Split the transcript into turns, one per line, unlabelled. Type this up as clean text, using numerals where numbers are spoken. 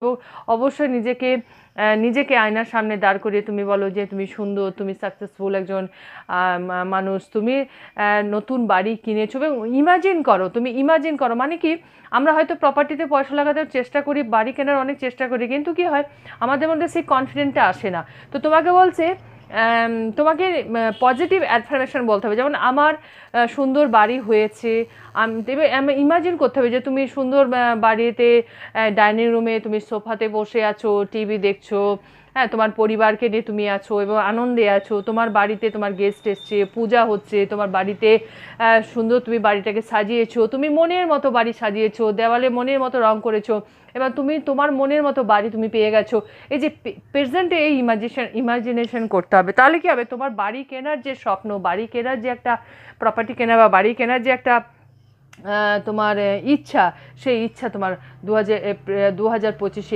তো অবশ্যই নিজেকে আয়নার সামনে দাঁড় করিয়ে তুমি বলো যে তুমি সুন্দর, তুমি সাকসেসফুল একজন মানুষ, তুমি নতুন বাড়ি কিনেছো। এবং ইমাজিন করো মানে কি, আমরা হয়তো প্রপার্টিতে পয়সা লাগাতে চেষ্টা করি, বাড়ি কেনার অনেক চেষ্টা করি, কিন্তু কি হয় আমাদের মধ্যে সেই কনফিডেন্টটা আসে না। তো তোমাকে বলছে তোমাকে পজিটিভ অ্যাফার্মেশন বলতে হবে, যেমন আমার সুন্দর বাড়ি হয়েছে। ইমাজিন করতে হবে যে তুমি সুন্দর বাড়িতে ডাইনিং রুমে তুমি সোফাতে বসে আছো, টিভি দেখছো, হ্যাঁ, তোমার পরিবারকে নিয়ে তুমি আছো এবং আনন্দে আছো। তোমার বাড়িতে তোমার গেস্ট এসছে, পূজা হচ্ছে তোমার বাড়িতে, সুন্দর তুমি বাড়িটাকে সাজিয়েছো, তুমি মনের মতো বাড়ি সাজিয়েছো, দেওয়ালে মনের মতো রং করেছো, এবার তুমি তোমার মনের মতো বাড়ি তুমি পেয়ে গেছো। এই যে প্রেজেন্টে এই ইমাজিনেশন করতে হবে, তাহলে কি হবে, তোমার বাড়ি কেনার যে স্বপ্ন, বাড়ি কেনার যে একটা প্রপার্টি কেনা বা বাড়ি কেনার যে একটা তোমার ইচ্ছা, সেই ইচ্ছা তোমার 2025-এ